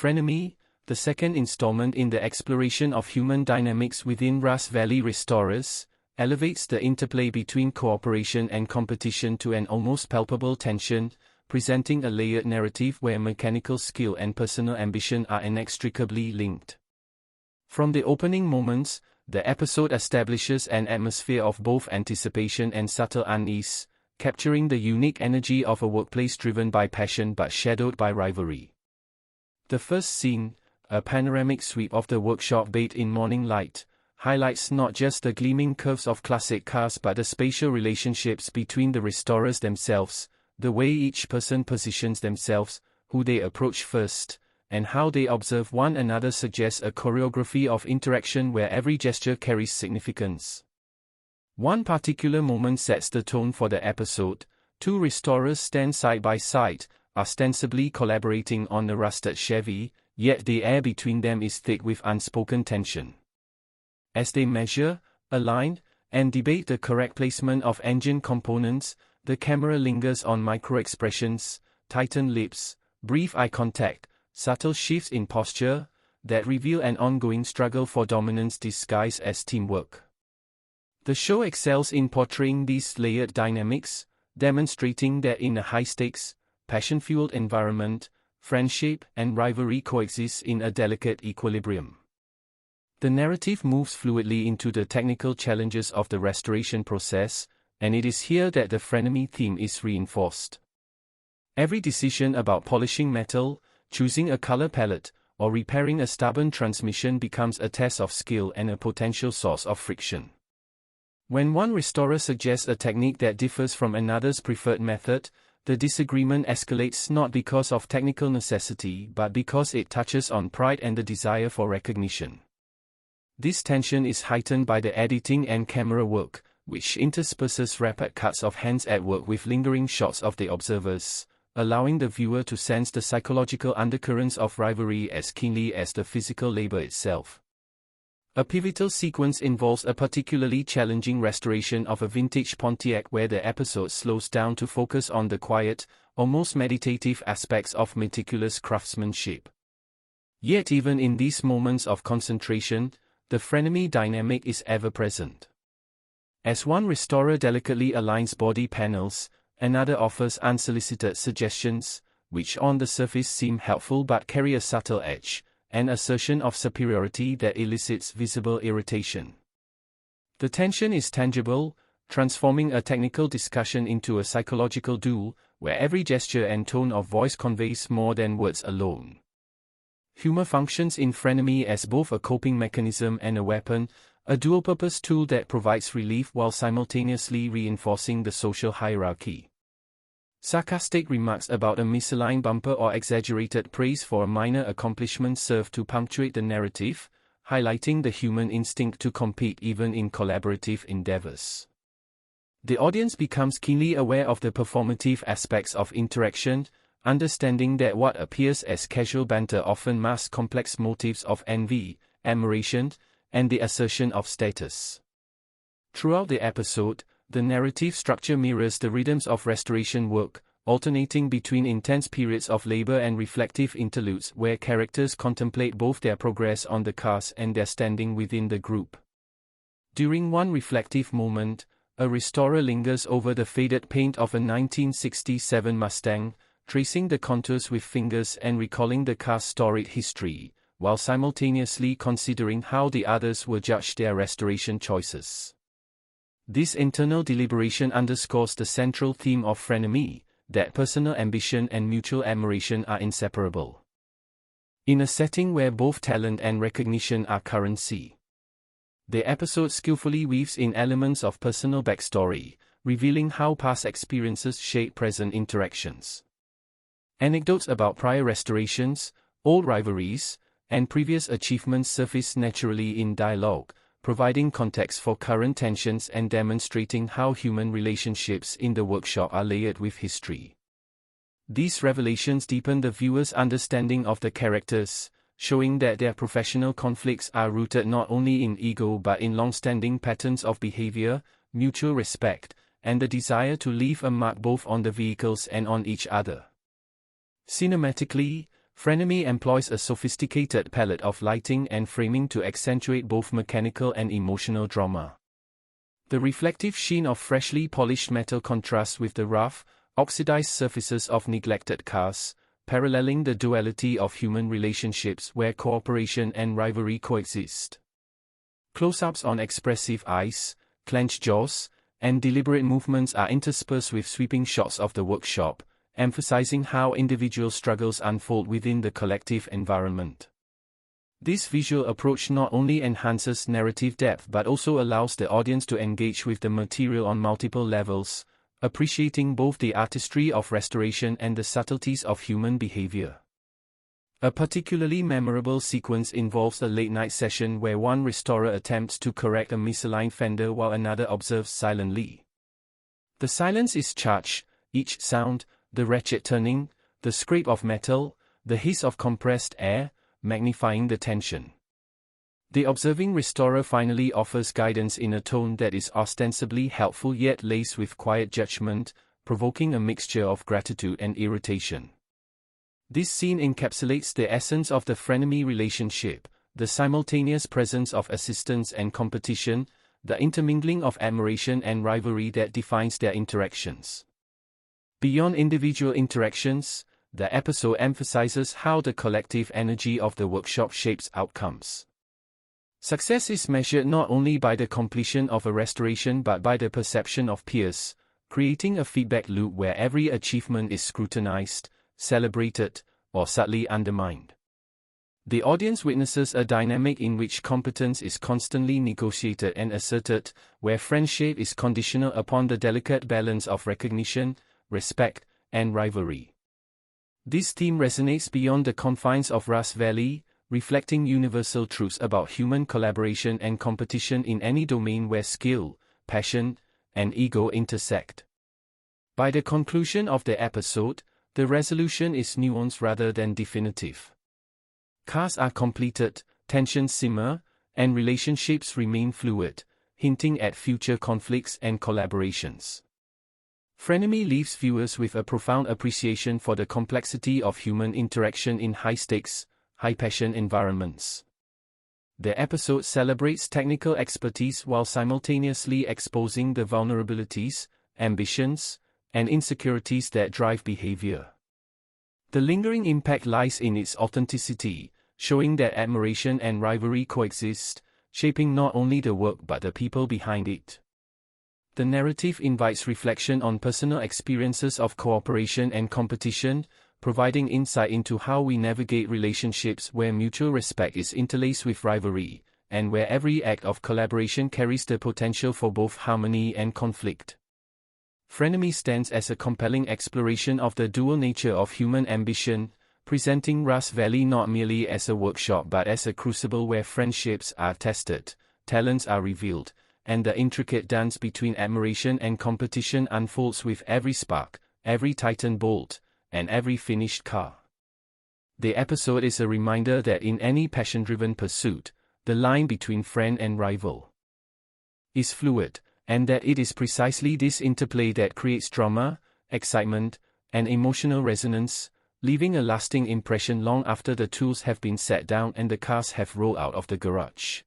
Frenemy, the second installment in the exploration of human dynamics within Rust Valley Restorers, elevates the interplay between cooperation and competition to an almost palpable tension, presenting a layered narrative where mechanical skill and personal ambition are inextricably linked. From the opening moments, the episode establishes an atmosphere of both anticipation and subtle unease, capturing the unique energy of a workplace driven by passion but shadowed by rivalry. The first scene, a panoramic sweep of the workshop bathed in morning light, highlights not just the gleaming curves of classic cars but the spatial relationships between the restorers themselves, the way each person positions themselves, who they approach first, and how they observe one another suggests a choreography of interaction where every gesture carries significance. One particular moment sets the tone for the episode. Two restorers stand side by side, ostensibly collaborating on a rusted Chevy, yet the air between them is thick with unspoken tension. As they measure, align, and debate the correct placement of engine components, the camera lingers on micro-expressions, tightened lips, brief eye contact, subtle shifts in posture, that reveal an ongoing struggle for dominance disguised as teamwork. The show excels in portraying these layered dynamics, demonstrating that in a high-stakes, passion-fueled environment, friendship and rivalry coexist in a delicate equilibrium. The narrative moves fluidly into the technical challenges of the restoration process, and it is here that the frenemy theme is reinforced. Every decision about polishing metal, choosing a color palette, or repairing a stubborn transmission becomes a test of skill and a potential source of friction. When one restorer suggests a technique that differs from another's preferred method, the disagreement escalates not because of technical necessity but because it touches on pride and the desire for recognition. This tension is heightened by the editing and camera work, which intersperses rapid cuts of hands at work with lingering shots of the observers, allowing the viewer to sense the psychological undercurrents of rivalry as keenly as the physical labor itself. A pivotal sequence involves a particularly challenging restoration of a vintage Pontiac where the episode slows down to focus on the quiet, almost meditative aspects of meticulous craftsmanship. Yet even in these moments of concentration, the frenemy dynamic is ever present. As one restorer delicately aligns body panels, another offers unsolicited suggestions, which on the surface seem helpful but carry a subtle edge, an assertion of superiority that elicits visible irritation. The tension is tangible, transforming a technical discussion into a psychological duel, where every gesture and tone of voice conveys more than words alone. Humor functions in frenemy as both a coping mechanism and a weapon, a dual-purpose tool that provides relief while simultaneously reinforcing the social hierarchy. Sarcastic remarks about a misaligned bumper or exaggerated praise for a minor accomplishment serve to punctuate the narrative, highlighting the human instinct to compete even in collaborative endeavors. The audience becomes keenly aware of the performative aspects of interaction, understanding that what appears as casual banter often masks complex motives of envy, admiration, and the assertion of status. Throughout the episode, the narrative structure mirrors the rhythms of restoration work, alternating between intense periods of labor and reflective interludes where characters contemplate both their progress on the cars and their standing within the group. During one reflective moment, a restorer lingers over the faded paint of a 1967 Mustang, tracing the contours with fingers and recalling the car's storied history, while simultaneously considering how the others will judge their restoration choices. This internal deliberation underscores the central theme of frenemy, that personal ambition and mutual admiration are inseparable. In a setting where both talent and recognition are currency, the episode skillfully weaves in elements of personal backstory, revealing how past experiences shape present interactions. Anecdotes about prior restorations, old rivalries, and previous achievements surface naturally in dialogue, providing context for current tensions and demonstrating how human relationships in the workshop are layered with history. These revelations deepen the viewer's understanding of the characters, showing that their professional conflicts are rooted not only in ego but in long-standing patterns of behavior, mutual respect, and the desire to leave a mark both on the vehicles and on each other. Cinematically, Frenemy employs a sophisticated palette of lighting and framing to accentuate both mechanical and emotional drama. The reflective sheen of freshly polished metal contrasts with the rough, oxidized surfaces of neglected cars, paralleling the duality of human relationships where cooperation and rivalry coexist. Close-ups on expressive eyes, clenched jaws, and deliberate movements are interspersed with sweeping shots of the workshop, emphasizing how individual struggles unfold within the collective environment. This visual approach not only enhances narrative depth but also allows the audience to engage with the material on multiple levels, appreciating both the artistry of restoration and the subtleties of human behavior. A particularly memorable sequence involves a late-night session where one restorer attempts to correct a misaligned fender while another observes silently. The silence is charged, each sound, the ratchet turning, the scrape of metal, the hiss of compressed air, magnifying the tension. The observing restorer finally offers guidance in a tone that is ostensibly helpful yet laced with quiet judgment, provoking a mixture of gratitude and irritation. This scene encapsulates the essence of the frenemy relationship, the simultaneous presence of assistance and competition, the intermingling of admiration and rivalry that defines their interactions. Beyond individual interactions, the episode emphasizes how the collective energy of the workshop shapes outcomes. Success is measured not only by the completion of a restoration but by the perception of peers, creating a feedback loop where every achievement is scrutinized, celebrated, or subtly undermined. The audience witnesses a dynamic in which competence is constantly negotiated and asserted, where friendship is conditional upon the delicate balance of recognition, respect, and rivalry. This theme resonates beyond the confines of Rust Valley, reflecting universal truths about human collaboration and competition in any domain where skill, passion, and ego intersect. By the conclusion of the episode, the resolution is nuanced rather than definitive. Cars are completed, tensions simmer, and relationships remain fluid, hinting at future conflicts and collaborations. Frenemy leaves viewers with a profound appreciation for the complexity of human interaction in high-stakes, high-passion environments. The episode celebrates technical expertise while simultaneously exposing the vulnerabilities, ambitions, and insecurities that drive behavior. The lingering impact lies in its authenticity, showing that admiration and rivalry coexist, shaping not only the work but the people behind it. The narrative invites reflection on personal experiences of cooperation and competition, providing insight into how we navigate relationships where mutual respect is interlaced with rivalry, and where every act of collaboration carries the potential for both harmony and conflict. Frenemy stands as a compelling exploration of the dual nature of human ambition, presenting Rust Valley not merely as a workshop but as a crucible where friendships are tested, talents are revealed, and the intricate dance between admiration and competition unfolds with every spark, every tightened bolt, and every finished car. The episode is a reminder that in any passion-driven pursuit, the line between friend and rival is fluid, and that it is precisely this interplay that creates drama, excitement, and emotional resonance, leaving a lasting impression long after the tools have been set down and the cars have rolled out of the garage.